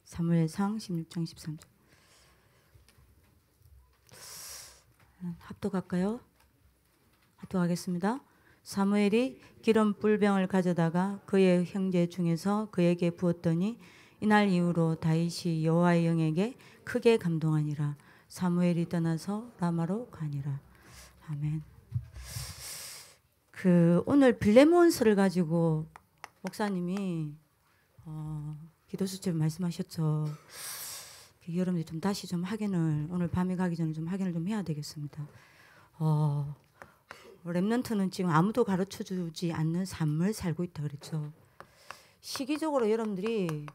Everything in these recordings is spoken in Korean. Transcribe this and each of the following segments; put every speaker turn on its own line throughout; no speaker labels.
사무엘상 16장 13절. 합독할까요? 합독하겠습니다. 사무엘이 기름 뿔병을 가져다가 그의 형제 중에서 그에게 부었더니 이날 이후로 다윗이 여호와의 영에게 크게 감동하니라. 사무엘이 떠나서 라마로 가니라. 아멘. 오늘 빌레몬서를 가지고 목사님이 기도 수첩에 말씀하셨죠. 여러분들이 좀 다시 좀 확인을, 오늘 밤에 가기 전에 좀 확인을 좀 해야 되겠습니다. 렘넌트는 지금 아무도 가르쳐주지 않는 삶을 살고 있다 그랬죠. 시기적으로 여러분들이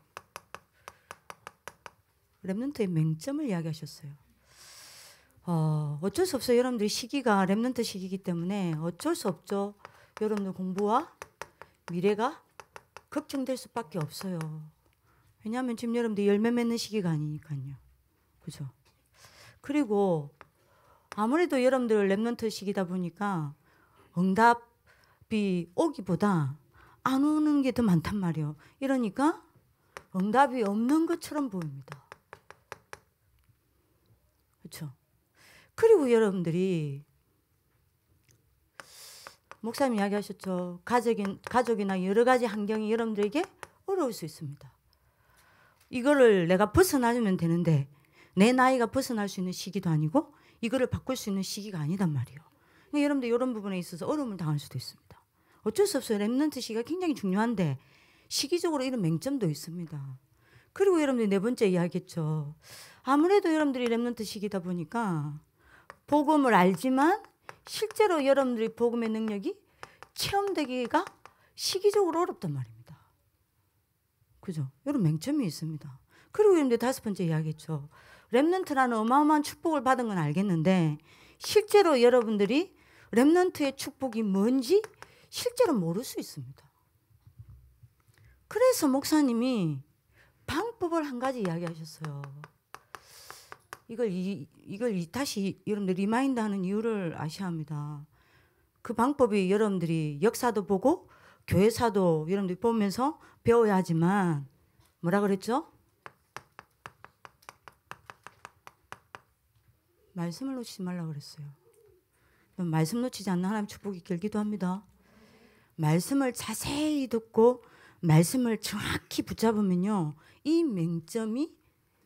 렘넌트의 맹점을 이야기하셨어요. 어쩔 수 없어요. 여러분들이 시기가 렘넌트 시기이기 때문에 어쩔 수 없죠. 여러분들 공부와 미래가 걱정될 수밖에 없어요. 왜냐하면 지금 여러분들 열매 맺는 시기가 아니니까요. 그죠? 그리고 아무래도 여러분들 렘넌트 시기다 보니까 응답이 오기보다 안 오는 게 더 많단 말이에요. 이러니까 응답이 없는 것처럼 보입니다. 그렇죠? 그리고 여러분들이 목사님 이야기하셨죠. 가족이나 여러 가지 환경이 여러분들에게 어려울 수 있습니다. 이거를 내가 벗어나면 되는데 내 나이가 벗어날 수 있는 시기도 아니고 이거를 바꿀 수 있는 시기가 아니단 말이에요. 그러니까 여러분들 이런 부분에 있어서 어려움을 당할 수도 있습니다. 어쩔 수 없어요. 렘넌트 시기가 굉장히 중요한데 시기적으로 이런 맹점도 있습니다. 그리고 여러분들이 네 번째 이야기했죠. 아무래도 여러분들이 렘넌트 시기다 보니까 복음을 알지만 실제로 여러분들이 복음의 능력이 체험되기가 시기적으로 어렵단 말입니다. 그죠? 이런 맹점이 있습니다. 그리고 여러분들 다섯 번째 이야기했죠. 렘넌트라는 어마어마한 축복을 받은 건 알겠는데 실제로 여러분들이 렘넌트의 축복이 뭔지 실제로 모를 수 있습니다. 그래서 목사님이 방법을 한 가지 이야기하셨어요. 이걸 다시 여러분들 리마인드 하는 이유를 아셔야 합니다. 그 방법이 여러분들이 역사도 보고 교회사도 여러분들이 보면서 배워야 하지만 뭐라 그랬죠? 말씀을 놓치지 말라고 그랬어요. 말씀 놓치지 않는 하나님 축복이 길기도 합니다. 말씀을 자세히 듣고 말씀을 정확히 붙잡으면요. 이 맹점이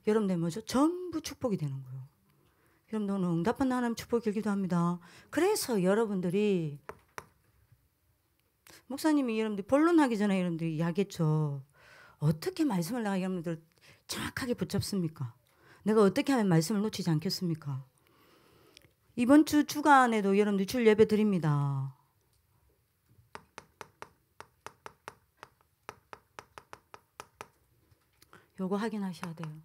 여러분들 뭐죠? 전부 축복이 되는 거예요. 여러분들 오늘 응답받는 하나님 축복이 길기도 합니다. 그래서 여러분들이 목사님이 여러분들 본론하기 전에 여러분들이 이야기했죠. 어떻게 말씀을 내가 여러분들 정확하게 붙잡습니까? 내가 어떻게 하면 말씀을 놓치지 않겠습니까? 이번 주 주간에도 여러분들 줄 예배 드립니다. 요거 확인하셔야 돼요.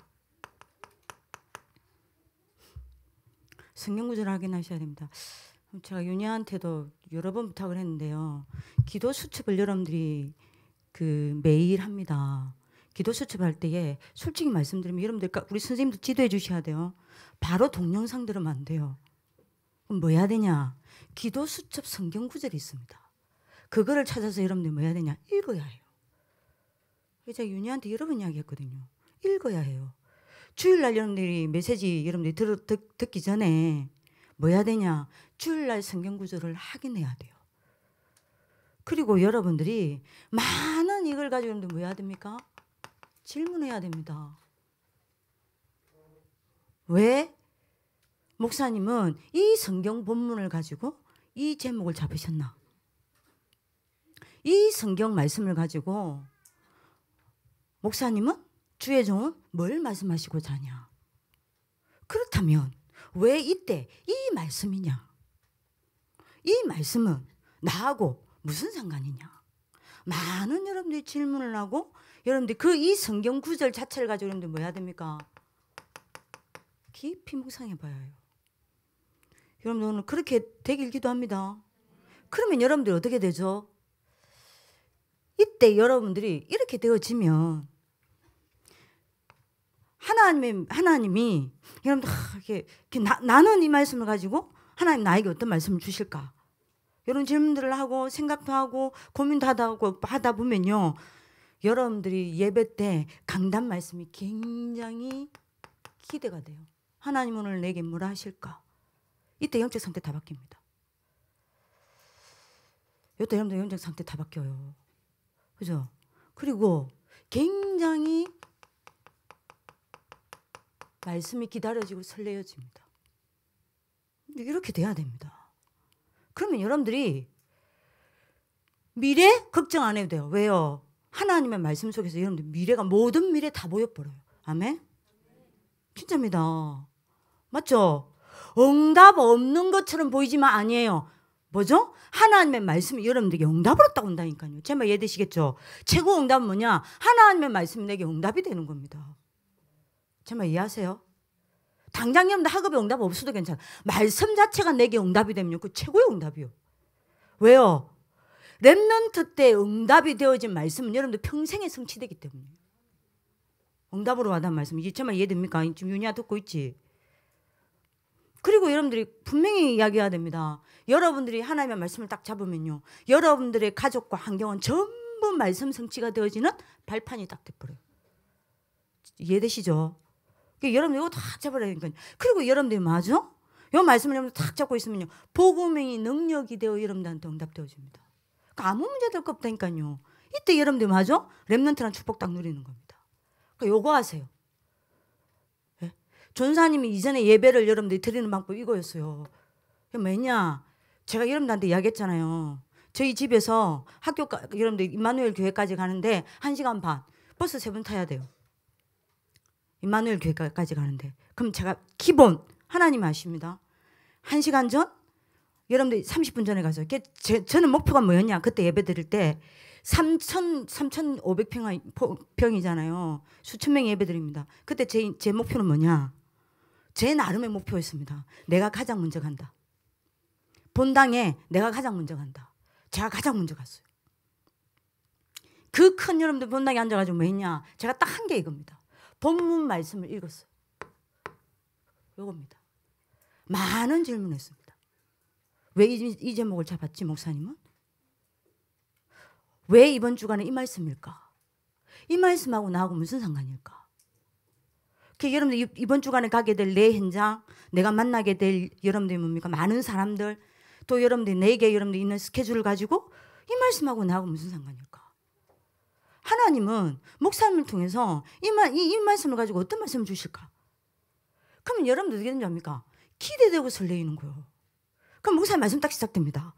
성경구절을 확인하셔야 됩니다. 제가 윤희한테도 여러 번 부탁을 했는데요. 기도 수첩을 여러분들이 매일 합니다. 기도 수첩할 때에 솔직히 말씀드리면 여러분들 우리 선생님도 지도해 주셔야 돼요. 바로 동영상 들으면 안 돼요. 그럼 뭐 해야 되냐? 기도 수첩 성경구절이 있습니다. 그거를 찾아서 여러분들이 뭐 해야 되냐? 읽어야 해요. 제가 윤희한테 여러 번 이야기했거든요. 읽어야 해요. 주일날 여러분들이 메시지 여러분들이 듣기 전에 뭐 해야 되냐? 주일날 성경구절을 확인해야 돼요. 그리고 여러분들이 많은 이걸 가지고 여러분들 뭐 해야 됩니까? 질문해야 됩니다. 왜 목사님은 이 성경 본문을 가지고 이 제목을 잡으셨나? 이 성경 말씀을 가지고 목사님은 주의 종은 뭘 말씀하시고자 하냐? 그렇다면 왜 이때 이 말씀이냐? 이 말씀은 나하고 무슨 상관이냐? 많은 여러분들이 질문을 하고 여러분들 이 성경 구절 자체를 가지고 여러분들 뭐 해야 됩니까? 깊이 묵상해 봐야 해요. 여러분들 오늘 그렇게 되길 기도합니다. 그러면 여러분들 어떻게 되죠? 이때 여러분들이 이렇게 되어지면 하나님이 여러분들 나는 이 말씀을 가지고 하나님 나에게 어떤 말씀을 주실까? 이런 질문들을 하고 생각도 하고 고민도 하다 보면요. 여러분들이 예배 때 강단 말씀이 굉장히 기대가 돼요. 하나님 오늘 내게 뭐라 하실까? 이때 영적 상태 다 바뀝니다. 이때 여러분들 영적 상태 다 바뀌어요. 그죠? 그리고 굉장히 말씀이 기다려지고 설레어집니다. 이렇게 돼야 됩니다. 그러면 여러분들이 미래 걱정 안 해도 돼요. 왜요? 하나님의 말씀 속에서 여러분들 미래가 모든 미래 다 보여버려요. 아멘? 진짜입니다. 맞죠? 응답 없는 것처럼 보이지만 아니에요. 뭐죠? 하나님의 말씀이 여러분들에게 응답으로 딱 온다니까요. 제 말 이해되시겠죠? 최고 응답은 뭐냐? 하나님의 말씀이 내게 응답이 되는 겁니다. 제 말 이해하세요? 당장 여러분들 학업에 응답 없어도 괜찮아. 말씀 자체가 내게 응답이 되면 그 최고의 응답이요. 왜요? 렘넌트 때 응답이 되어진 말씀은 여러분들 평생에 성취되기 때문에. 응답으로 와닿은 말씀. 이제 제 말 이해됩니까? 지금 윤희야 듣고 있지? 그리고 여러분들이 분명히 이야기해야 됩니다. 여러분들이 하나님의 말씀을 딱 잡으면요. 여러분들의 가족과 환경은 전부 말씀 성취가 되어지는 발판이 딱 돼버려요. 이해되시죠? 여러분들 이거 다 잡으라니까요. 그리고 여러분들이 맞아? 이 말씀을 여러분들 딱 잡고 있으면요. 복음의 능력이 되어 여러분들한테 응답되어집니다. 그러니까 아무 문제 될 거 없다니까요. 이때 여러분들 맞아? 렘넌트란 축복 딱 누리는 겁니다. 그러니까 요거 하세요. 예? 전사님이 이전에 예배를 여러분들이 드리는 방법이 이거였어요. 뭐냐? 제가 여러분들한테 이야기했잖아요. 저희 집에서 학교 여러분들 임마누엘 교회까지 가는데 1시간 반 버스 3번 타야 돼요. 임마누엘 교회까지 가는데. 그럼 제가 기본 하나님 아십니다. 1시간 전 여러분들 30분 전에 가서 저는 목표가 뭐였냐? 그때 예배 드릴 때 3,500평이잖아요. 수천 명이 예배 드립니다. 그때 제 목표는 뭐냐? 제 나름의 목표였습니다. 내가 가장 먼저 간다. 본당에 내가 가장 먼저 간다. 제가 가장 먼저 갔어요. 그 큰 여러분들 본당에 앉아가지고 뭐 했냐? 제가 딱 한 게 이겁니다. 본문 말씀을 읽었어요. 이겁니다. 많은 질문했습니다. 왜 이 제목을 잡았지, 목사님은? 왜 이번 주간에 이 말씀일까? 이 말씀하고 나하고 무슨 상관일까? 여러분들 이번 주간에 가게 될 내 현장, 내가 만나게 될 여러분들이 뭡니까? 많은 사람들, 또 여러분들이 내게 여러분들이 있는 스케줄을 가지고 이 말씀하고 나하고 무슨 상관일까? 하나님은 목사님을 통해서 이 말씀을 가지고 어떤 말씀을 주실까? 그러면 여러분들 어떻게 되는지 압니까? 기대되고 설레이는 거예요. 그럼 목사님 말씀 딱 시작됩니다.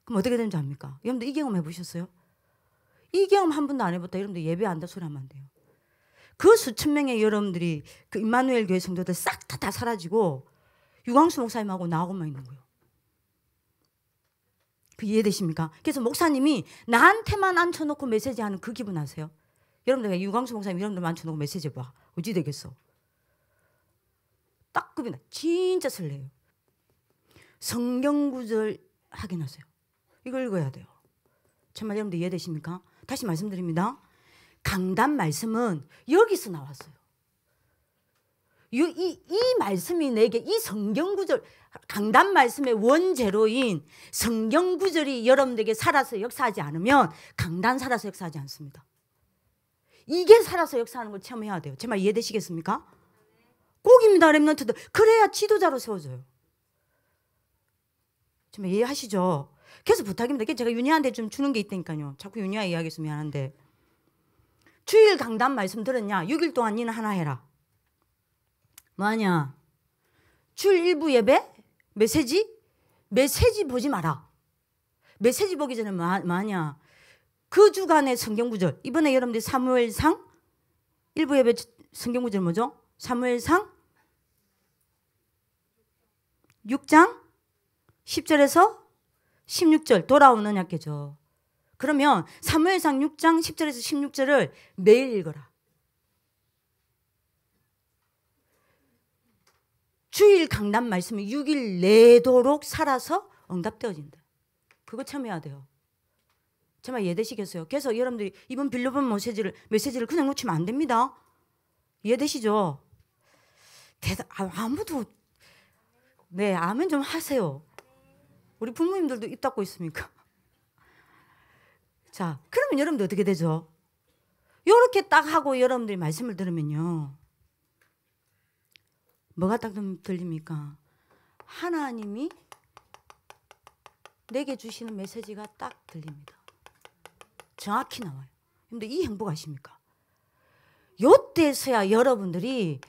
그럼 어떻게 되는지 압니까? 여러분들 이 경험 해보셨어요? 이 경험 한 번도 안 해봤다. 여러분들 예배 안 한다 소리 하면 안 돼요. 그 수천 명의 여러분들이 그 임마누엘 교회 성도들 싹 다 사라지고 유광수 목사님하고 나하고만 있는 거예요. 그 이해되십니까? 그래서 목사님이 나한테만 앉혀놓고 메시지하는 그 기분 아세요? 여러분들 유광수 목사님 여러분들만 앉혀놓고 메시지 봐. 어찌 되겠어? 딱 급이나 진짜 설레요. 성경 구절 확인하세요. 이걸 읽어야 돼요. 정말 여러분들 이해되십니까? 다시 말씀드립니다. 강단 말씀은 여기서 나왔어요. 이 말씀이 내게 이 성경 구절, 강단 말씀의 원재료인 성경 구절이 여러분들에게 살아서 역사하지 않으면 강단 살아서 역사하지 않습니다. 이게 살아서 역사하는 걸 체험해야 돼요. 제 말 이해되시겠습니까? 꼭입니다, 렘넌트들. 그래야 지도자로 세워져요. 정말 이해하시죠? 그래서 부탁입니다. 제가 윤희한테 좀 주는 게 있다니까요. 자꾸 윤희야 이야기해서 미안한데. 주일 강단 말씀 들었냐? 6일 동안 니는 하나 해라. 뭐하냐? 주일 일부 예배? 메시지 보지 마라. 메시지 보기 전에 뭐하냐? 그 주간의 성경구절. 이번에 여러분들 사무엘상 일부 예배 성경구절 뭐죠? 사무엘상 6장 10절에서 16절 돌아오는 언약궤죠. 그러면 사무엘상 6장 10절에서 16절을 매일 읽어라. 주일 강단 말씀이 6일 내도록 살아서 응답되어진다. 그거 참여해야 돼요. 정말 이해되시겠어요? 그래서 여러분들이 이번 빌려본 메시지를 그냥 놓치면 안 됩니다. 이해되시죠? 아무도 네, 아멘 좀 하세요. 우리 부모님들도 입 닫고 있습니까? 자, 그러면 여러분들 어떻게 되죠? 요렇게 딱 하고 여러분들이 말씀을 들으면요. 뭐가 딱 들립니까? 하나님이 내게 주시는 메시지가 딱 들립니다. 정확히 나와요. 근데 이 행복 아십니까? 요때서야 여러분들이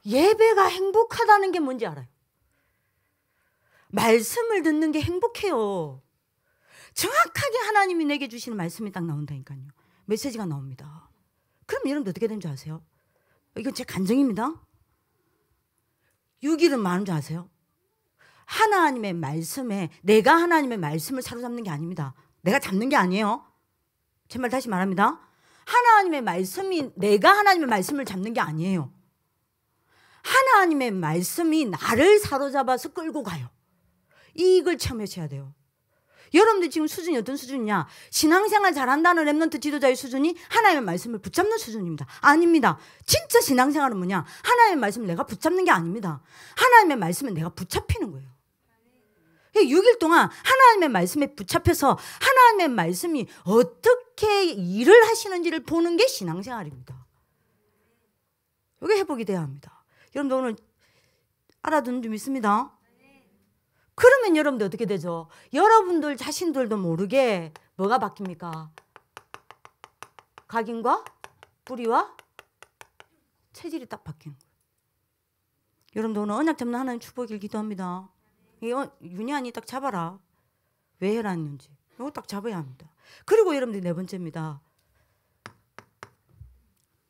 예배가 행복하다는 게 뭔지 알아요. 말씀을 듣는 게 행복해요. 정확하게 하나님이 내게 주시는 말씀이 딱 나온다니까요. 메시지가 나옵니다. 그럼 여러분들 어떻게 되는 줄 아세요? 이건 제 간증입니다. 6일은 많은 줄 아세요? 하나님의 말씀에 내가 하나님의 말씀을 사로잡는 게 아닙니다. 내가 잡는 게 아니에요. 제 말 다시 말합니다. 하나님의 말씀이 내가 하나님의 말씀을 잡는 게 아니에요. 하나님의 말씀이 나를 사로잡아서 끌고 가요. 이걸 체험하셔야 돼요. 여러분들 지금 수준이 어떤 수준이냐? 신앙생활 잘한다는 랩런트 지도자의 수준이 하나님의 말씀을 붙잡는 수준입니다. 아닙니다. 진짜 신앙생활은 뭐냐? 하나님의 말씀을 내가 붙잡는 게 아닙니다. 하나님의 말씀은 내가 붙잡히는 거예요. 6일 동안 하나님의 말씀에 붙잡혀서 하나님의 말씀이 어떻게 일을 하시는지를 보는 게 신앙생활입니다. 이게 회복이 돼야 합니다. 여러분들 오늘 알아두는 줄 믿습니다. 그러면 여러분들 어떻게 되죠? 여러분들 자신들도 모르게 뭐가 바뀝니까? 각인과 뿌리와 체질이 딱 바뀌는 거예요. 여러분들 오늘 언약 잡는 하나님 축복을 기도합니다. 이거 윤희안이 딱 잡아라. 왜 해놨는지. 이거 딱 잡아야 합니다. 그리고 여러분들 네 번째입니다.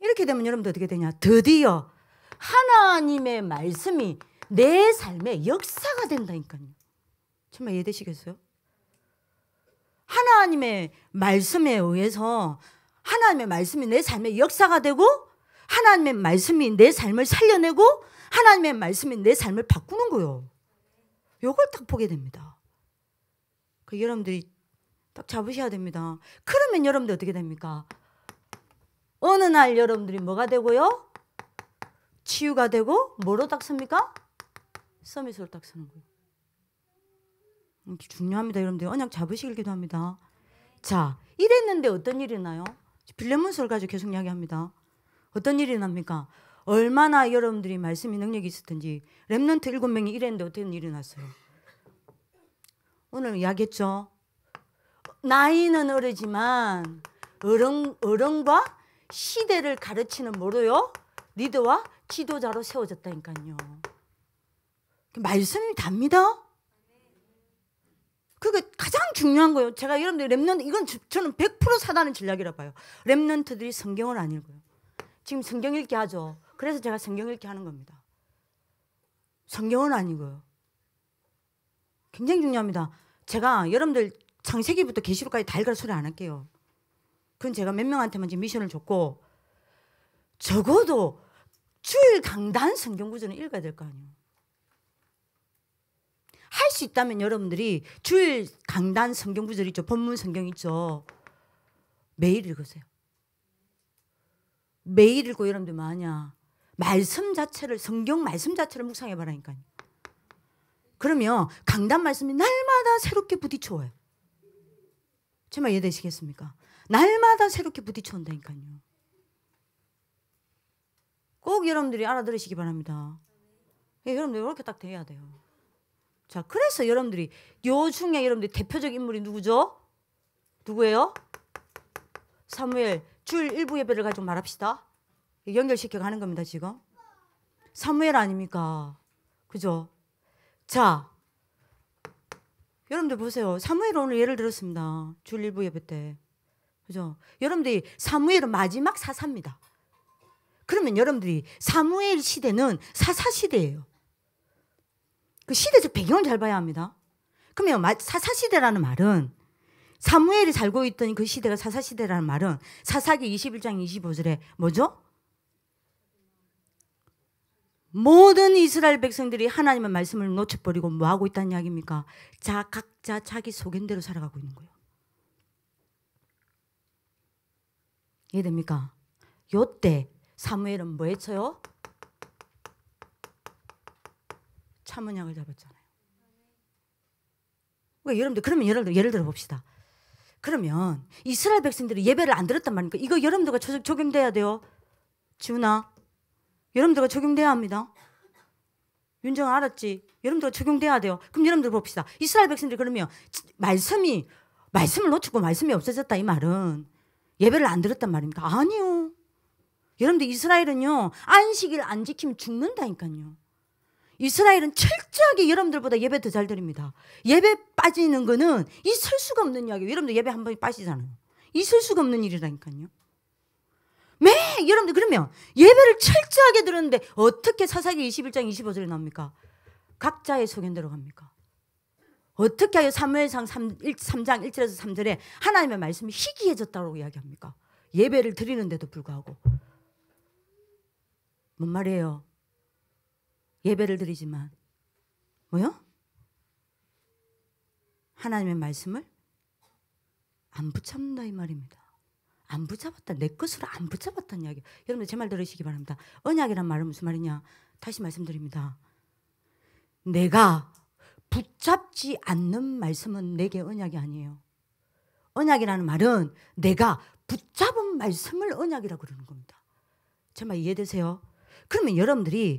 이렇게 되면 여러분들 어떻게 되냐? 드디어 하나님의 말씀이 내 삶의 역사가 된다니까요. 정말 이해되시겠어요? 하나님의 말씀에 의해서 하나님의 말씀이 내 삶의 역사가 되고 하나님의 말씀이 내 삶을 살려내고 하나님의 말씀이 내 삶을 바꾸는 거예요. 이걸 딱 보게 됩니다. 그 여러분들이 딱 잡으셔야 됩니다. 그러면 여러분들 어떻게 됩니까? 어느 날 여러분들이 뭐가 되고요? 치유가 되고 뭐로 딱 섭니까? 서밋으로 딱 서는 거예요. 중요합니다. 여러분들 언약 잡으시길 기도합니다. 자, 이랬는데 어떤 일이 나요? 빌레몬서를 가지고 계속 이야기합니다. 어떤 일이 납니까? 얼마나 여러분들이 말씀이 능력이 있었든지 렘넌트 7명이 이랬는데 어떤 일이 났어요? 오늘 이야기했죠. 나이는 어리지만 어른과 시대를 가르치는 뭐로요? 리더와 지도자로 세워졌다니까요. 말씀이 답니다. 그게 가장 중요한 거예요. 제가 여러분들 렘넌트 이건 저는 100% 사단의 전략이라 봐요. 렘넌트들이 성경을 안 읽어요. 지금 성경 읽기 하죠. 그래서 제가 성경 읽기 하는 겁니다. 성경은 안 읽어요. 굉장히 중요합니다. 제가 여러분들 창세기부터 계시록까지 다 읽으라 소리 안 할게요. 그건 제가 몇 명한테만 지금 미션을 줬고 적어도 주일 강단 성경 구절은 읽어야 될 거 아니에요. 할 수 있다면 여러분들이 주일 강단 성경 구절 있죠. 본문 성경 있죠. 매일 읽으세요. 매일 읽고 여러분들 뭐하냐. 말씀 자체를 성경 말씀 자체를 묵상해 봐라니까요. 그러면 강단 말씀이 날마다 새롭게 부딪혀와요. 정말 이해되시겠습니까? 날마다 새롭게 부딪혀온다니까요. 꼭 여러분들이 알아들으시기 바랍니다. 여러분들 이렇게 딱 돼야 돼요. 자, 그래서 여러분들이 요 중에 여러분들 대표적 인물이 누구죠? 누구예요? 사무엘. 주일 일부 예배를 가지고 말합시다. 연결시켜 가는 겁니다, 지금. 사무엘 아닙니까? 그죠? 자, 여러분들 보세요. 사무엘 오늘 예를 들었습니다. 주일 일부 예배 때. 그죠? 여러분들이 사무엘은 마지막 사사입니다. 그러면 여러분들이 사무엘 시대는 사사 시대예요. 그 시대적 배경을 잘 봐야 합니다. 그러면 사사 시대라는 말은 사무엘이 살고 있던 그 시대가 사사 시대라는 말은 사사기 21장 25절에 뭐죠? 모든 이스라엘 백성들이 하나님의 말씀을 놓쳐버리고 뭐하고 있다는 이야기입니까? 각자 자기 소견대로 살아가고 있는 거예요. 이해됩니까? 요때 사무엘은 뭐 했어요? 참언약을 잡았잖아요. 그러면 여러분들 예를 들어 봅시다. 그러면 이스라엘 백성들이 예배를 안 드렸단 말입니까? 이거 여러분들과 적용돼야 돼요. 지훈아, 여러분들과 적용돼야 합니다. 윤정아 알았지? 여러분들과 적용돼야 돼요. 그럼 여러분들 봅시다. 이스라엘 백성들이 그러면 말씀을 놓치고 말씀이 없어졌다 이 말은 예배를 안 드렸단 말입니까? 아니요. 여러분들 이스라엘은요 안식일 안 지키면 죽는다니까요. 이스라엘은 철저하게 여러분들보다 예배 더 잘 드립니다. 예배 빠지는 거는 있을 수가 없는 이야기예요. 여러분들 예배 한 번 빠지잖아요. 있을 수가 없는 일이라니까요. 여러분들 그러면 예배를 철저하게 드렸는데 어떻게 사사기 21장 25절에 나옵니까? 각자의 소견대로 갑니까? 어떻게 하여 사무엘상 3장 1절에서 3절에 하나님의 말씀이 희귀해졌다고 이야기합니까? 예배를 드리는데도 불구하고. 뭔 말이에요? 예배를 드리지만 뭐요? 하나님의 말씀을 안 붙잡는다 이 말입니다. 안 붙잡았다. 내 것으로 안 붙잡았다는 이야기. 여러분들 제 말 들으시기 바랍니다. 언약이란 말은 무슨 말이냐? 다시 말씀드립니다. 내가 붙잡지 않는 말씀은 내게 언약이 아니에요. 언약이라는 말은 내가 붙잡은 말씀을 언약이라고 그러는 겁니다. 제 말 이해되세요? 그러면 여러분들이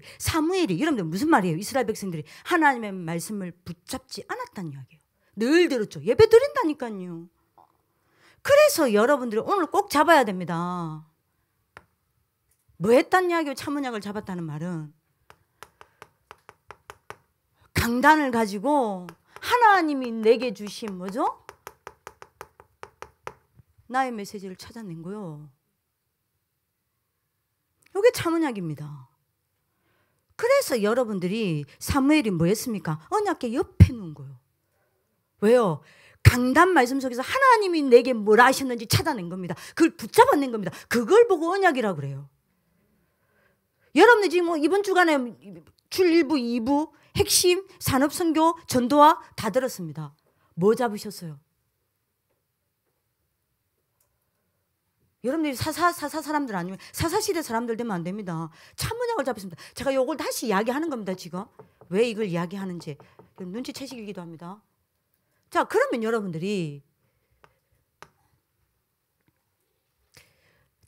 여러분들 무슨 말이에요? 이스라엘 백성들이 하나님의 말씀을 붙잡지 않았다는 이야기예요. 늘 들었죠. 예배 드린다니까요. 그래서 여러분들이 오늘 꼭 잡아야 됩니다. 뭐 했다는 이야기예요? 참언약을 잡았다는 말은 강단을 가지고 하나님이 내게 주신 뭐죠? 나의 메시지를 찾아낸 거요. 이게 참언약입니다. 그래서 여러분들이 사무엘이 뭐 했습니까? 언약궤 옆에 놓은 거예요. 왜요? 강단 말씀 속에서 하나님이 내게 뭘 하셨는지 찾아낸 겁니다. 그걸 붙잡아낸 겁니다. 그걸 보고 언약이라고 그래요. 여러분들 지금 뭐 이번 주간에 줄 1부, 2부, 핵심, 산업선교, 전도와 다 들었습니다. 뭐 잡으셨어요? 여러분들이 사사 사람들 아니면 사사시대 사람들 되면 안 됩니다. 참언약을 잡았습니다. 제가 이걸 다시 이야기하는 겁니다. 지금 왜 이걸 이야기하는지 눈치채시기도 합니다. 자, 그러면 여러분들이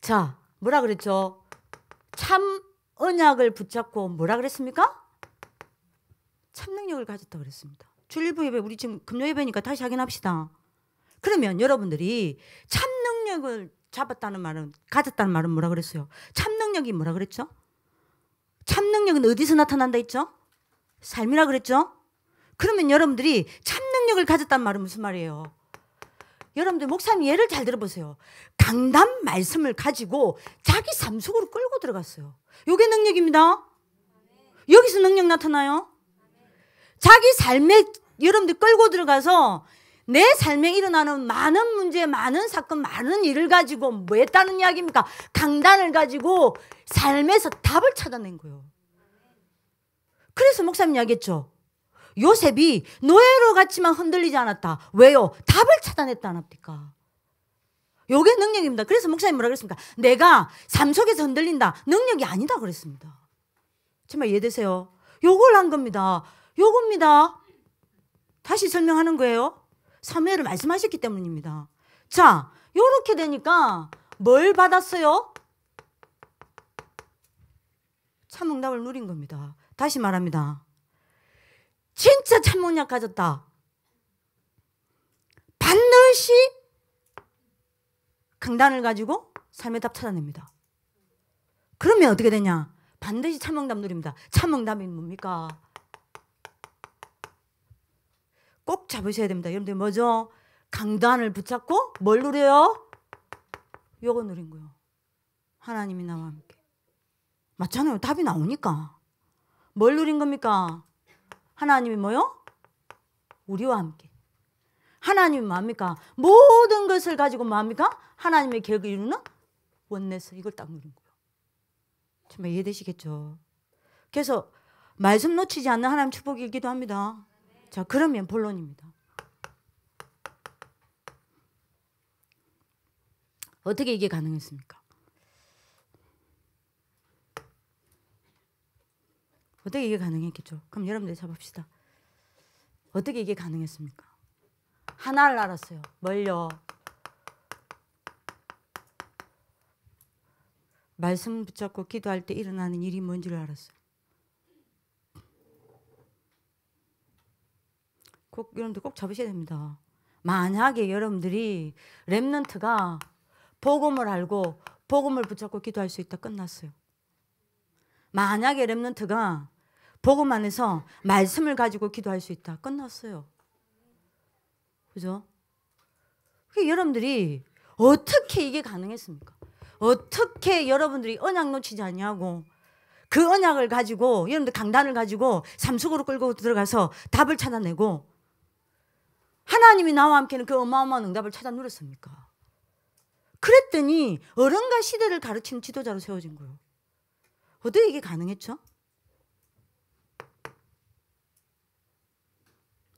자 뭐라 그랬죠? 참 언약을 붙잡고 뭐라 그랬습니까? 참 능력을 가졌다 그랬습니다. 주일부 예배 우리 지금 금요 예배니까 다시 확인합시다. 그러면 여러분들이 참 능력을 가졌다는 말은 뭐라 그랬어요? 참 능력이 뭐라 그랬죠? 참 능력은 어디서 나타난다 했죠? 삶이라 그랬죠? 그러면 여러분들이 참 능력을 가졌다는 말은 무슨 말이에요? 여러분들 목사님 예를 잘 들어보세요. 강단 말씀을 가지고 자기 삶 속으로 끌고 들어갔어요. 이게 능력입니다. 여기서 능력 나타나요? 자기 삶에 여러분들 끌고 들어가서 내 삶에 일어나는 많은 문제, 많은 사건, 많은 일을 가지고 뭐 했다는 이야기입니까? 강단을 가지고 삶에서 답을 찾아낸 거예요. 그래서 목사님 이야기했죠. 요셉이 노예로 갔지만 흔들리지 않았다. 왜요? 답을 찾아냈다 않습니까? 요게 능력입니다. 그래서 목사님 뭐라 그랬습니까? 내가 삶 속에서 흔들린다. 능력이 아니다 그랬습니다. 정말 이해되세요? 요걸 한 겁니다. 요겁니다. 다시 설명하는 거예요. 사무엘을 말씀하셨기 때문입니다. 자, 요렇게 되니까 뭘 받았어요? 참응답을 누린 겁니다. 다시 말합니다. 진짜 참언약 가졌다. 반드시 강단을 가지고 삶의 답 찾아냅니다. 그러면 어떻게 되냐? 반드시 참응답 누립니다. 참응답이 뭡니까? 꼭 잡으셔야 됩니다. 여러분들 뭐죠? 강단을 붙잡고 뭘 누려요? 요거 누린 거예요. 하나님이 나와 함께. 맞잖아요. 답이 나오니까. 뭘 누린 겁니까? 하나님이 뭐요? 우리와 함께. 하나님이 뭐합니까? 모든 것을 가지고 뭐합니까? 하나님의 계획을 이루는 원내스. 이걸 딱 누린 거예요. 정말 이해되시겠죠? 그래서 말씀 놓치지 않는 하나님 축복이기도 합니다. 자, 그러면 본론입니다. 어떻게 이게 가능했습니까? 어떻게 이게 가능했겠죠? 그럼 여러분들 잡읍시다. 어떻게 이게 가능했습니까? 하나를 알았어요. 뭘요? 말씀 붙잡고 기도할 때 일어나는 일이 뭔 줄 알았어요. 여러분들 꼭 잡으셔야 됩니다. 만약에 여러분들이 렘넌트가 복음을 알고 복음을 붙잡고 기도할 수 있다, 끝났어요. 만약에 렘넌트가 복음 안에서 말씀을 가지고 기도할 수 있다, 끝났어요. 그죠? 여러분들이 어떻게 이게 가능했습니까? 어떻게 여러분들이 언약 놓치지 않냐고, 그 언약을 가지고 여러분들 강단을 가지고 삼숙으로 끌고 들어가서 답을 찾아내고 하나님이 나와 함께는 그 어마어마한 응답을 찾아 누렸습니까? 그랬더니 어른과 시대를 가르치는 지도자로 세워진 거예요. 어떻게 이게 가능했죠?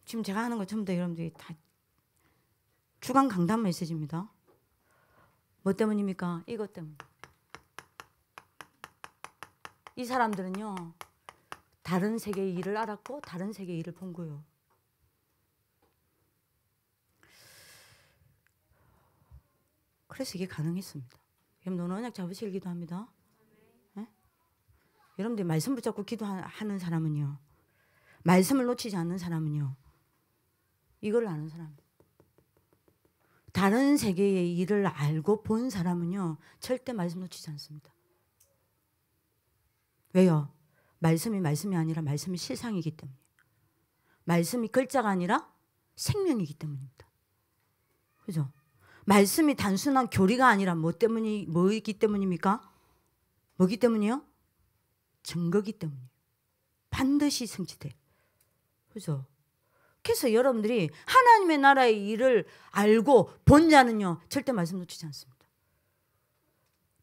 지금 제가 하는 거 전부 다 여러분들이 다 주간 강단 메시지입니다. 뭐 때문입니까? 이것 때문에. 이 사람들은요, 다른 세계의 일을 알았고 다른 세계의 일을 본 거예요. 그래서 이게 가능했습니다. 여러분, 언약 잡으실 기도합니다. 네? 여러분들이 말씀 붙잡고 기도하는 사람은요, 말씀을 놓치지 않는 사람은요, 이걸 아는 사람, 다른 세계의 일을 알고 본 사람은요, 절대 말씀 놓치지 않습니다. 왜요? 말씀이 아니라 말씀이 실상이기 때문이에요. 말씀이 글자가 아니라 생명이기 때문입니다. 그죠? 말씀이 단순한 교리가 아니라 뭐이기 때문입니까? 뭐기 때문이요? 증거기 때문이에요. 반드시 성취돼. 그죠? 그래서 여러분들이 하나님의 나라의 일을 알고 본 자는요, 절대 말씀 놓치지 않습니다.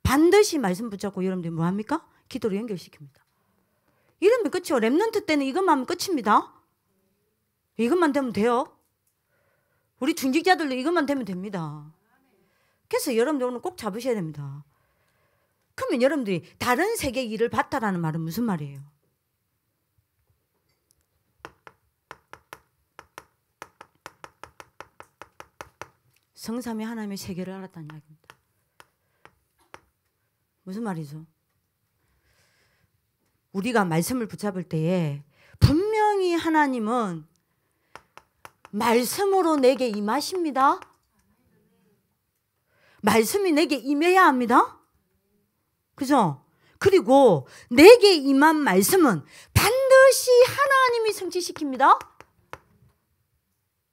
반드시 말씀 붙잡고 여러분들이 뭐합니까? 기도로 연결시킵니다. 이러면 끝이요. 렘넌트 때는 이것만 하면 끝입니다. 이것만 되면 돼요. 우리 중직자들도 이것만 되면 됩니다. 그래서 여러분들 오늘 꼭 잡으셔야 됩니다. 그러면 여러분들이 다른 세계 일을 봤다라는 말은 무슨 말이에요? 성삼위 하나님의 세계를 알았다는 이야기입니다. 무슨 말이죠? 우리가 말씀을 붙잡을 때에 분명히 하나님은 말씀으로 내게 임하십니다. 말씀이 내게 임해야 합니다. 그죠? 그리고 내게 임한 말씀은 반드시 하나님이 성취시킵니다.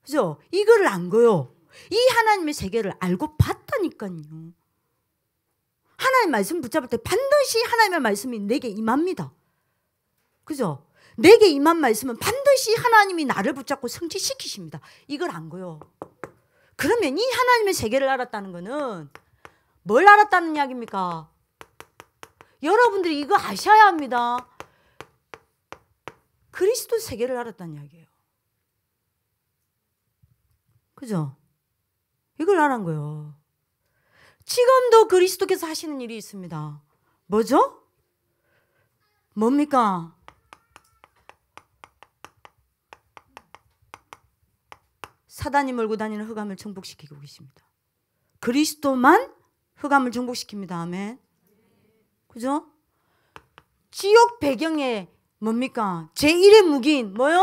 그죠? 이거를 안 거요. 이 하나님의 세계를 알고 봤다니까요. 하나님 말씀 붙잡을 때 반드시 하나님의 말씀이 내게 임합니다. 그죠? 내게 임한 말씀은 반드시 하나님이 나를 붙잡고 성취시키십니다. 이걸 안 거요. 그러면 이 하나님의 세계를 알았다는 거는 뭘 알았다는 이야기입니까? 여러분들이 이거 아셔야 합니다. 그리스도 세계를 알았다는 이야기예요. 그죠? 이걸 알은 거예요. 지금도 그리스도께서 하시는 일이 있습니다. 뭐죠? 뭡니까? 사단이 몰고 다니는 흑암을 정복시키고 계십니다. 그리스도만 흑암을 정복시킵니다. 아멘. 그죠? 지옥 배경에 뭡니까? 제1의 무기인 뭐요?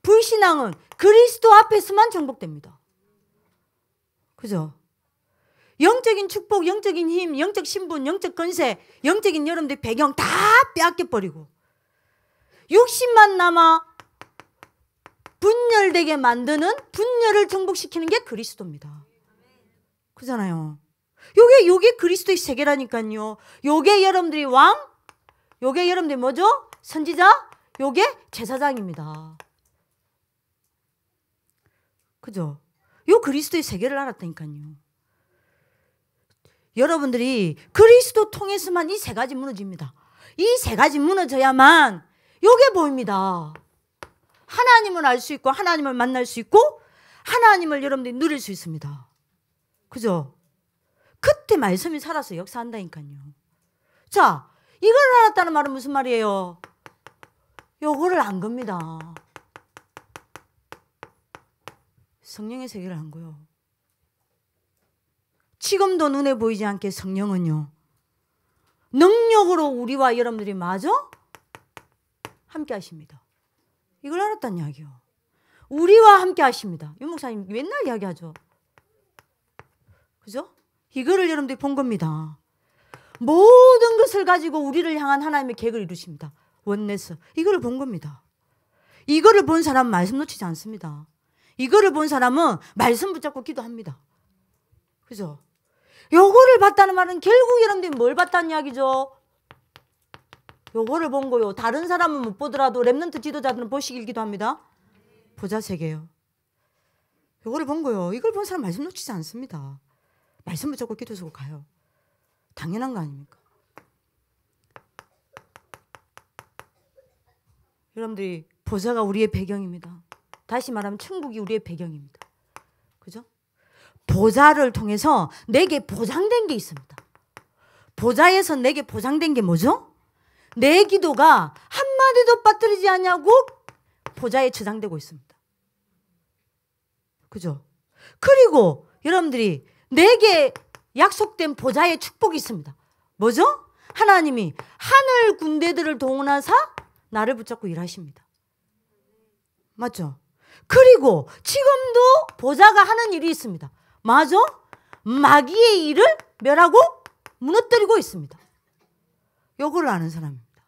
불신앙은 그리스도 앞에서만 정복됩니다. 그죠? 영적인 축복, 영적인 힘, 영적 신분, 영적 권세, 영적인 여러분들 배경 다 빼앗겨버리고 육신만 남아 분열되게 만드는, 분열을 정복시키는 게 그리스도입니다. 그잖아요. 요게 그리스도의 세계라니까요. 요게 여러분들이 왕, 요게 여러분들이 뭐죠? 선지자, 요게 제사장입니다. 그죠? 요 그리스도의 세계를 알았다니까요. 여러분들이 그리스도 통해서만 이 세 가지 무너집니다. 이 세 가지 무너져야만 요게 보입니다. 하나님을 알 수 있고 하나님을 만날 수 있고 하나님을 여러분들이 누릴 수 있습니다. 그죠? 그때 말씀이 살아서 역사한다니까요. 자, 이걸 알았다는 말은 무슨 말이에요? 요거를 안 겁니다. 성령의 세계를 안 거요. 지금도 눈에 보이지 않게 성령은요, 능력으로 우리와 여러분들이 마저 함께 하십니다. 이걸 알았단 이야기요. 우리와 함께 하십니다. 윤 목사님 맨날 이야기하죠. 그죠? 이거를 여러분들이 본 겁니다. 모든 것을 가지고 우리를 향한 하나님의 계획을 이루십니다. 원내스. 이거를 본 겁니다. 이거를 본 사람은 말씀 놓치지 않습니다. 이거를 본 사람은 말씀 붙잡고 기도합니다. 그죠? 요거를 봤다는 말은 결국 여러분들이 뭘 봤다는 이야기죠? 요거를 본 거요. 다른 사람은 못 보더라도 렘넌트 지도자들은 보시길 기도합니다. 보좌세계요. 요거를 본 거요. 이걸 본 사람 말씀 놓치지 않습니다. 말씀 붙잡고 기도 쓰고 가요. 당연한 거 아닙니까? 여러분들이 보좌가 우리의 배경입니다. 다시 말하면 천국이 우리의 배경입니다. 그죠? 보좌를 통해서 내게 보장된 게 있습니다. 보좌에서 내게 보장된 게 뭐죠? 내 기도가 한마디도 빠뜨리지 않냐고 보좌에 저장되고 있습니다. 그죠? 그리고 여러분들이 내게 약속된 보좌의 축복이 있습니다. 뭐죠? 하나님이 하늘 군대들을 동원하사 나를 붙잡고 일하십니다. 맞죠? 그리고 지금도 보좌가 하는 일이 있습니다. 맞아? 마귀의 일을 멸하고 무너뜨리고 있습니다. 요걸 아는 사람입니다.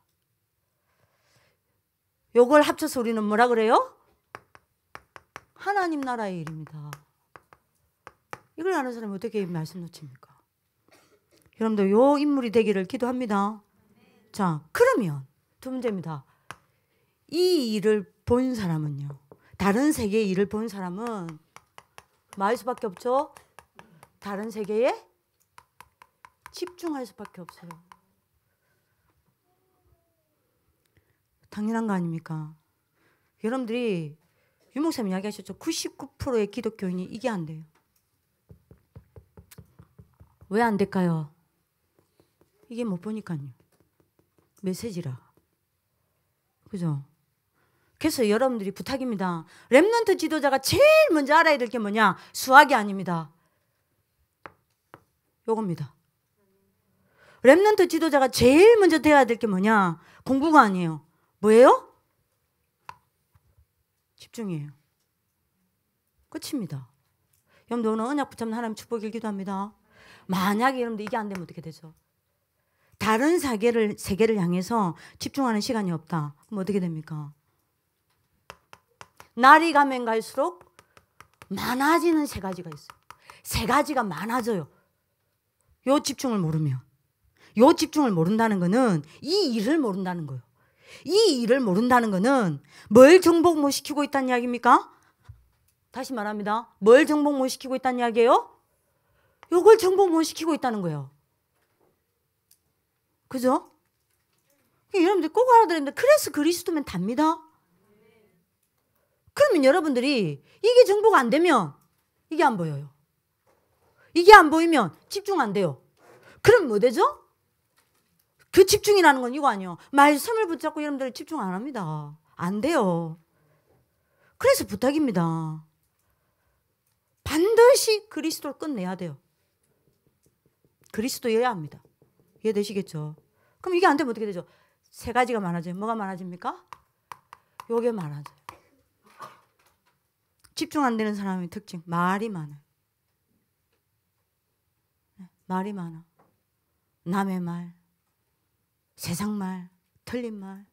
요걸 합쳐서 우리는 뭐라 그래요? 하나님 나라의 일입니다. 이걸 아는 사람이 어떻게 말씀 놓칩니까? 여러분들 요 인물이 되기를 기도합니다. 자, 그러면 두 문제입니다. 이 일을 본 사람은요. 다른 세계의 일을 본 사람은 말 수밖에 없죠. 다른 세계에 집중할 수밖에 없어요. 당연한 거 아닙니까? 여러분들이 윤 목사님 이야기하셨죠. 99%의 기독교인이 이게 안 돼요. 왜 안 될까요? 이게 못 보니까요. 메시지라. 그죠? 그래서 여러분들이 부탁입니다. 렘넌트 지도자가 제일 먼저 알아야 될 게 뭐냐? 수학이 아닙니다. 요겁니다. 렘넌트 지도자가 제일 먼저 돼야 될 게 뭐냐? 공부가 아니에요. 뭐예요? 집중이에요. 끝입니다. 여러분들 오늘 언약 붙잡는 하나님 축복을 기도합니다. 만약에 여러분들 이게 안 되면 어떻게 되죠? 다른 세계를 향해서 집중하는 시간이 없다. 그럼 어떻게 됩니까? 날이 가면 갈수록 많아지는 세 가지가 있어요. 세 가지가 많아져요. 요 집중을 모르면. 요 집중을 모른다는 거는 이 일을 모른다는 거예요. 이 일을 모른다는 거는 뭘 정복 못 시키고 있다는 이야기입니까? 다시 말합니다. 뭘 정복 못 시키고 있다는 이야기예요? 요걸 정복 못 시키고 있다는 거예요. 그죠? 여러분들 꼭 알아들어야 됩니다. 그래서 그리스도면 답니다. 그러면 여러분들이 이게 정보가 안 되면 이게 안 보여요. 이게 안 보이면 집중 안 돼요. 그럼 뭐 되죠? 그 집중이라는 건 이거 아니에요. 말씀을 붙잡고 여러분들 집중 안 합니다. 안 돼요. 그래서 부탁입니다. 반드시 그리스도를 끝내야 돼요. 그리스도여야 합니다. 이해되시겠죠? 그럼 이게 안 되면 어떻게 되죠? 세 가지가 많아져요. 뭐가 많아집니까? 요게 많아져요. 집중 안 되는 사람의 특징, 말이 많아요. 말이 많아. 남의 말, 세상 말, 틀린 말,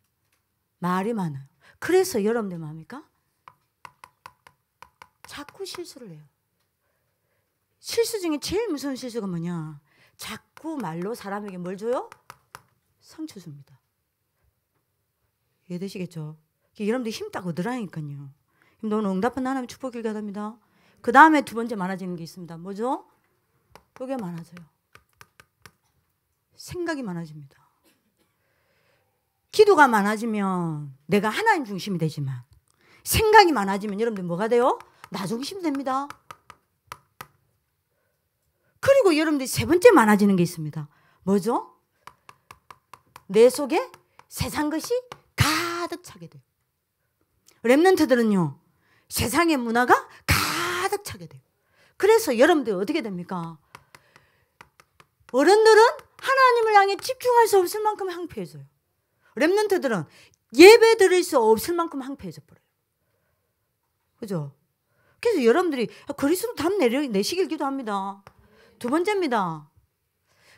말이 많아요. 그래서 여러분들 뭡니까? 자꾸 실수를 해요. 실수 중에 제일 무서운 실수가 뭐냐? 자꾸 말로 사람에게 뭘 줘요? 상처 줍니다. 이해되시겠죠? 여러분들 힘 딱 얻으라니까요. 너는 응답한 하나님의 축복을 기도합니다. 그 다음에 두 번째 많아지는 게 있습니다. 뭐죠? 이게 많아져요. 생각이 많아집니다. 기도가 많아지면 내가 하나님 중심이 되지만 생각이 많아지면 여러분들 뭐가 돼요? 나 중심 됩니다. 그리고 여러분들이 세 번째 많아지는 게 있습니다. 뭐죠? 내 속에 세상 것이 가득 차게 돼요. 렘넌트들은요. 세상의 문화가 가득 차게 돼요. 그래서 여러분들 어떻게 됩니까? 어른들은 하나님을 향해 집중할 수 없을 만큼 황폐해져요. 렘넌트들은 예배 드릴 수 없을 만큼 황폐해져 버려요. 그죠? 그래서 여러분들이 그리스도 답 내시길 기도합니다. 두 번째입니다.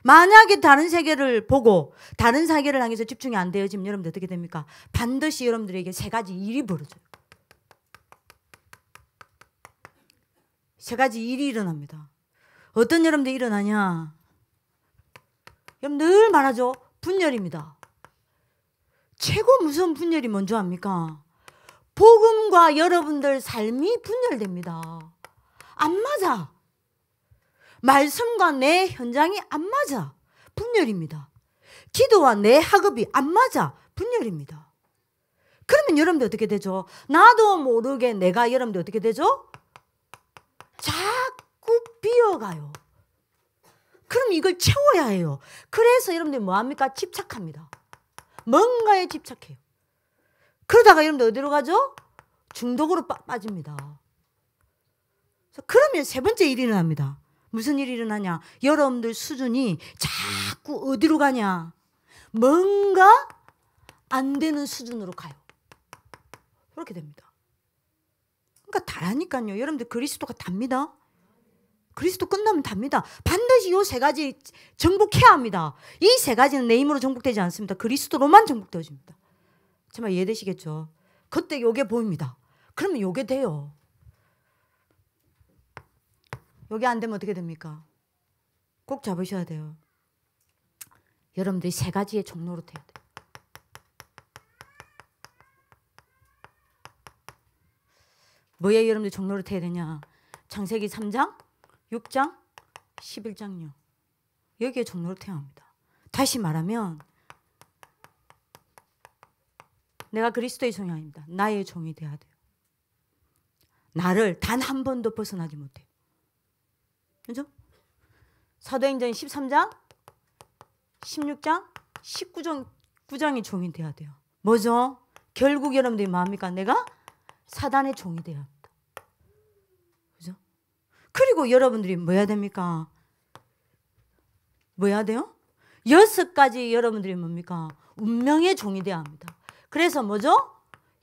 만약에 다른 세계를 보고 다른 세계를 향해서 집중이 안 되어지면 여러분들 어떻게 됩니까? 반드시 여러분들에게 세 가지 일이 벌어져요. 세 가지 일이 일어납니다. 어떤 여러분들이 일어나냐? 여러분 늘 말하죠. 분열입니다. 최고 무서운 분열이 뭔지 압니까? 복음과 여러분들 삶이 분열됩니다. 안 맞아. 말씀과 내 현장이 안 맞아. 분열입니다. 기도와 내 학업이 안 맞아. 분열입니다. 그러면 여러분들 어떻게 되죠? 나도 모르게 내가 여러분들 어떻게 되죠? 자꾸 비어가요. 그럼 이걸 채워야 해요. 그래서 여러분들 뭐합니까? 집착합니다. 뭔가에 집착해요. 그러다가 여러분들 어디로 가죠? 중독으로 빠집니다. 그러면 세 번째 일이 일어납니다. 무슨 일이 일어나냐? 여러분들 수준이 자꾸 어디로 가냐? 뭔가 안 되는 수준으로 가요. 그렇게 됩니다. 그러니까 다라니까요. 여러분들 그리스도가 답니다. 그리스도 끝나면 답니다. 반드시 이 세 가지 정복해야 합니다. 이 세 가지는 내 힘으로 정복되지 않습니다. 그리스도로만 정복되어집니다. 정말 이해되시겠죠? 그때 요게 보입니다. 그러면 요게 돼요. 요게 안 되면 어떻게 됩니까? 꼭 잡으셔야 돼요. 여러분들이 세 가지의 종로로 돼야 돼요. 뭐에 여러분들이 종로로 돼야 되냐? 창세기 3장, 6장, 11장요. 여기에 종로로 태어야 합니다. 다시 말하면 내가 그리스도의 종이 아닙니다. 나의 종이 돼야 돼요. 나를 단 한 번도 벗어나지 못해요. 그죠? 사도행전 13장, 16장, 19장의 종이 돼야 돼요. 뭐죠? 결국 여러분들이 뭐합니까? 내가 사단의 종이 돼야 합니다. 그죠? 그리고 여러분들이 뭐 해야 됩니까? 뭐 해야 돼요? 6가지 여러분들이 뭡니까? 운명의 종이 돼야 합니다. 그래서 뭐죠?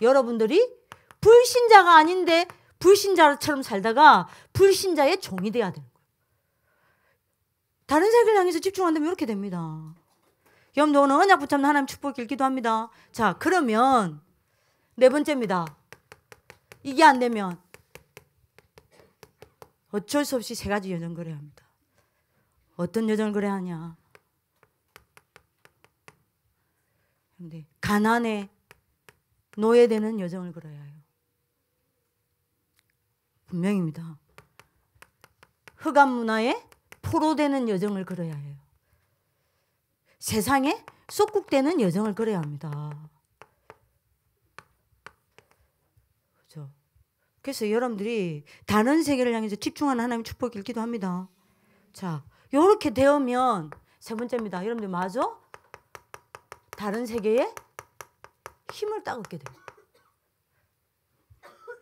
여러분들이 불신자가 아닌데 불신자처럼 살다가 불신자의 종이 돼야 되는 거예요. 다른 세계를 향해서 집중 안 되면 이렇게 됩니다. 여러분들 오늘 언약 붙잡는 하나님 축복 길기도 합니다. 자, 그러면 네 번째입니다. 이게 안 되면 어쩔 수 없이 세 가지 여정을 걸어야 합니다. 어떤 여정을 걸어야 하냐? 가난에 노예되는 여정을 걸어야 해요. 분명입니다. 흑암 문화에 포로되는 여정을 걸어야 해요. 세상에 쏙국되는 여정을 걸어야 합니다. 그렇죠? 그래서 여러분들이 다른 세계를 향해서 집중하는 하나님의 축복 길기도 합니다. 자, 이렇게 되면 세 번째입니다. 여러분들 맞아? 다른 세계에 힘을 딱 얻게 돼요.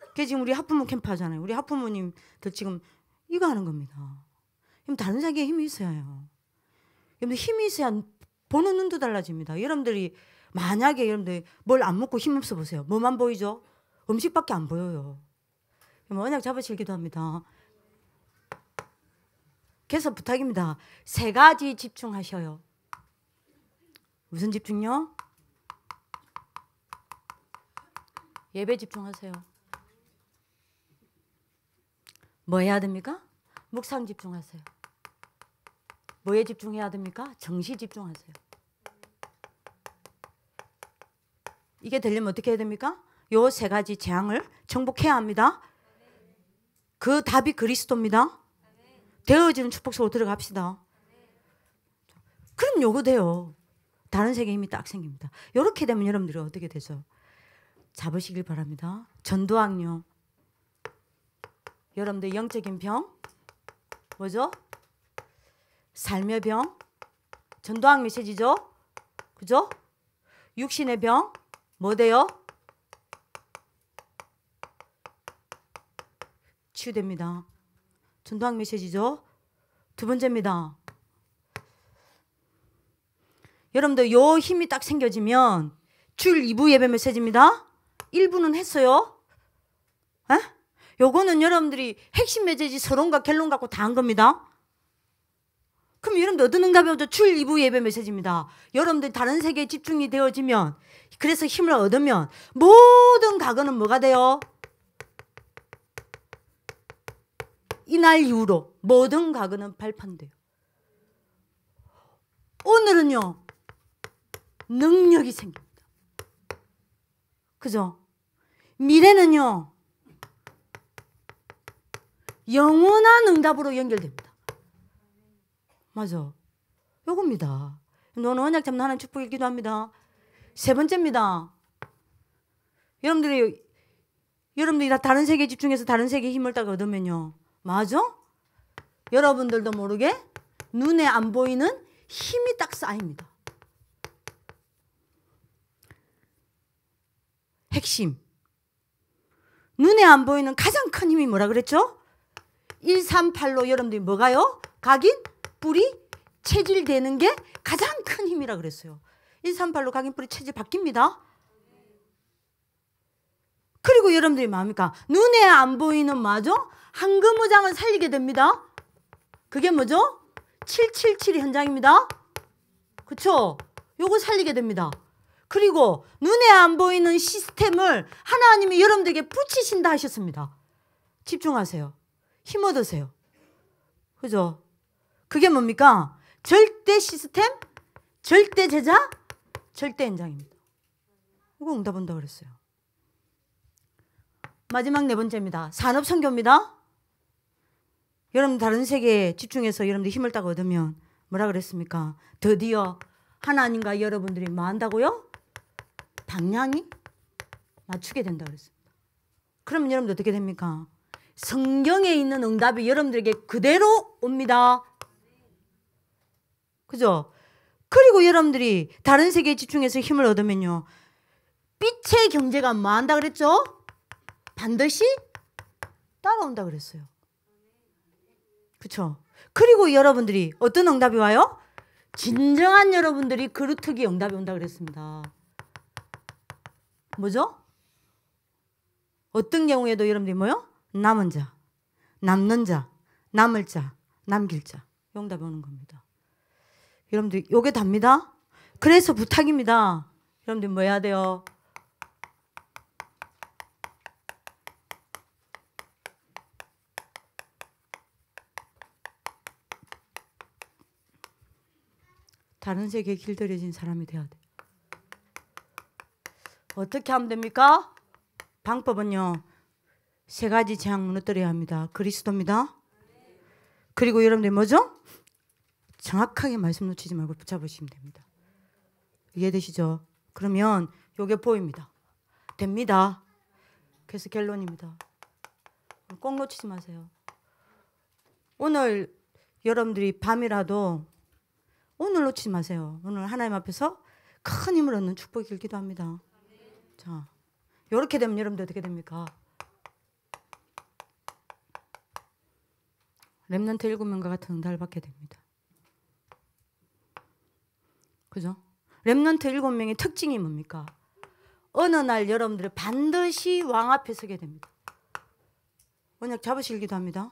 그게 지금 우리 학부모 캠프 하잖아요. 우리 학부모님들 지금 이거 하는 겁니다. 그럼 다른 세계에 힘이 있어야 해요. 여러분들 힘이 있어야 보는 눈도 달라집니다. 여러분들이 만약에 여러분들 뭘 안 먹고 힘 없어 보세요. 뭐만 보이죠? 음식밖에 안 보여요. 언약 잡으시기도 합니다. 그래서 부탁입니다. 세 가지 집중하셔요. 무슨 집중요? 예배 집중하세요. 뭐 해야 됩니까? 묵상 집중하세요. 뭐에 집중해야 됩니까? 정시 집중하세요. 이게 되려면 어떻게 해야 됩니까? 요 세 가지 재앙을 정복해야 합니다. 그 답이 그리스도입니다. 되어지는 축복 속으로 들어갑시다. 그럼 요거 돼요. 다른 세계에 힘이 딱 생깁니다. 요렇게 되면 여러분들이 어떻게 되죠? 잡으시길 바랍니다. 전도학요. 여러분들 영적인 병 뭐죠? 삶의 병 전도학 메시지죠? 그죠? 육신의 병 뭐 돼요? 치유됩니다. 전도학 메시지죠? 두 번째입니다. 여러분들 요 힘이 딱 생겨지면 주일 2부 예배 메시지입니다. 1부는 했어요. 에? 요거는 여러분들이 핵심 메시지 서론과 결론 갖고 다 한 겁니다. 그럼 여러분들 어떤 응답이 오죠? 주일 2부 예배 메시지입니다. 여러분들 다른 세계에 집중이 되어지면, 그래서 힘을 얻으면 모든 과거는 뭐가 돼요? 이날 이후로 모든 과거는 발판돼요. 오늘은요, 능력이 생깁니다. 그죠? 미래는요, 영원한 응답으로 연결됩니다. 맞아. 요겁니다. 너는 언약 잡는 하나님 축복을 기도합니다. 세 번째입니다. 여러분들이 다 다른 세계에 집중해서 다른 세계의 힘을 딱 얻으면요. 맞아? 여러분들도 모르게 눈에 안 보이는 힘이 딱 쌓입니다. 핵심. 눈에 안 보이는 가장 큰 힘이 뭐라 그랬죠? 138로 여러분들이 뭐가요? 각인, 뿌리, 체질 되는 게 가장 큰 힘이라 그랬어요. 138로 각인, 뿌리, 체질 바뀝니다. 그리고 여러분들이 뭡니까? 눈에 안 보이는 마저 황금무장을 살리게 됩니다. 그게 뭐죠? 777 현장입니다. 그쵸? 요거 살리게 됩니다. 그리고 눈에 안 보이는 시스템을 하나님이 여러분들에게 붙이신다 하셨습니다. 집중하세요. 힘 얻으세요. 그죠? 그게 뭡니까? 절대 시스템, 절대 제자, 절대 현장입니다. 이거 응답 온다 그랬어요. 마지막 네 번째입니다. 산업 선교입니다. 여러분 다른 세계에 집중해서 여러분들 힘을 딱 얻으면 뭐라 그랬습니까? 드디어 하나님과 여러분들이 뭐 한다고요? 방향이 맞추게 된다 그랬습니다. 그러면 여러분들 어떻게 됩니까? 성경에 있는 응답이 여러분들에게 그대로 옵니다. 그죠? 그리고 여러분들이 다른 세계에 집중해서 힘을 얻으면요, 빛의 경제가 뭐 한다 그랬죠? 반드시 따라온다 그랬어요. 그렇죠? 그리고 여러분들이 어떤 응답이 와요? 진정한 여러분들이 그루트기 응답이 온다 그랬습니다. 뭐죠? 어떤 경우에도 여러분들이 뭐요? 남은 자, 남는 자, 남을 자, 남길 자, 응답이 오는 겁니다. 여러분들 요게 답니다. 그래서 부탁입니다. 여러분들 뭐 해야 돼요? 다른 세계에 길들여진 사람이 돼야 돼요. 어떻게 하면 됩니까? 방법은요, 세 가지 재앙 무너뜨려야 합니다. 그리스도입니다. 그리고 여러분들 뭐죠? 정확하게 말씀 놓치지 말고 붙잡으시면 됩니다. 이해되시죠? 그러면 요게 보입니다. 됩니다. 그래서 결론입니다. 꼭 놓치지 마세요. 오늘 여러분들이 밤이라도 오늘 놓치지 마세요. 오늘 하나님 앞에서 큰 힘을 얻는 축복이 길기도 합니다. 자, 이렇게 되면 여러분들 어떻게 됩니까? 렘넌트 7명과 같은 응답을 받게 됩니다. 그죠? 렘넌트 7명의 특징이 뭡니까? 어느 날 여러분들이 반드시 왕 앞에 서게 됩니다. 언약 잡으시기도 합니다.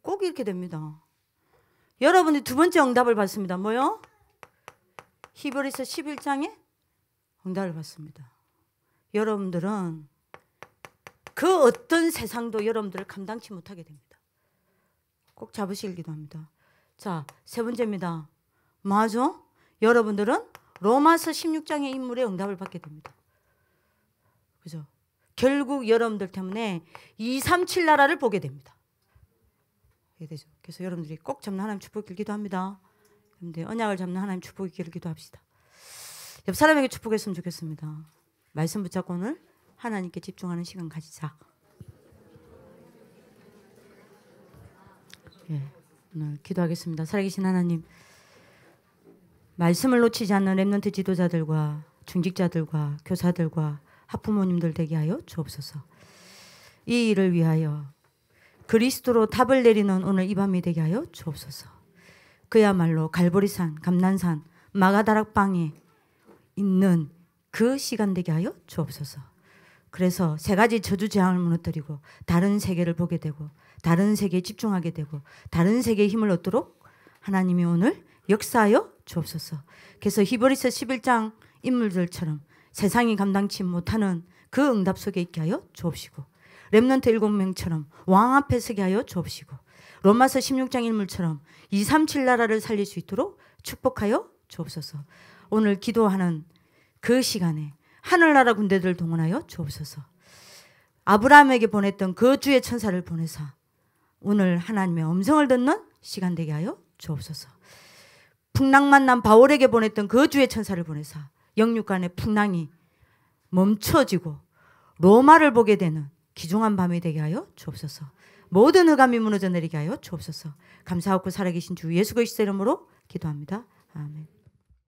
꼭 이렇게 됩니다. 여러분이 두 번째 응답을 받습니다. 뭐요? 히브리서 11장에 응답을 받습니다. 여러분들은 그 어떤 세상도 여러분들을 감당치 못하게 됩니다. 꼭 잡으시기도 합니다. 자, 세 번째입니다. 맞아? 여러분들은 로마서 16장의 인물의 응답을 받게 됩니다. 그죠? 결국 여러분들 때문에 237 나라를 보게 됩니다. 되죠. 그래서 여러분들이 꼭 잡는 하나님 축복 길기도 합니다. 여러분들 언약을 잡는 하나님 축복 길기도 합시다. 옆 사람에게 축복했으면 좋겠습니다. 말씀 붙잡고 오늘 하나님께 집중하는 시간 가지자. 예, 오늘 기도하겠습니다. 살아계신 하나님, 말씀을 놓치지 않는 렘넌트 지도자들과 중직자들과 교사들과 학부모님들 되게 하여 주옵소서. 이 일을 위하여 그리스도로 답을 내리는 오늘 이 밤이 되게 하여 주옵소서. 그야말로 갈보리산, 감난산, 마가다락방에 있는 그 시간 되게 하여 주옵소서. 그래서 세 가지 저주재앙을 무너뜨리고 다른 세계를 보게 되고 다른 세계에 집중하게 되고 다른 세계의 힘을 얻도록 하나님이 오늘 역사하여 주옵소서. 그래서 히브리서 11장 인물들처럼 세상이 감당치 못하는 그 응답 속에 있게 하여 주옵시고 렘넌트 7명처럼 왕 앞에 서게 하여 주옵시고 로마서 16장 인물처럼 237 나라를 살릴 수 있도록 축복하여 주옵소서. 오늘 기도하는 그 시간에 하늘나라 군대들을 동원하여 주옵소서. 아브라함에게 보냈던 그 주의 천사를 보내사 오늘 하나님의 음성을 듣는 시간 되게 하여 주옵소서. 풍랑만 난 바울에게 보냈던 그 주의 천사를 보내사 영육간의 풍랑이 멈춰지고 로마를 보게 되는 귀중한 밤이 되게 하여 주옵소서. 모든 흑암이 무너져 내리게 하여 주옵소서. 감사하고 살아계신 주 예수 그리스도의 이름으로 기도합니다. 아멘.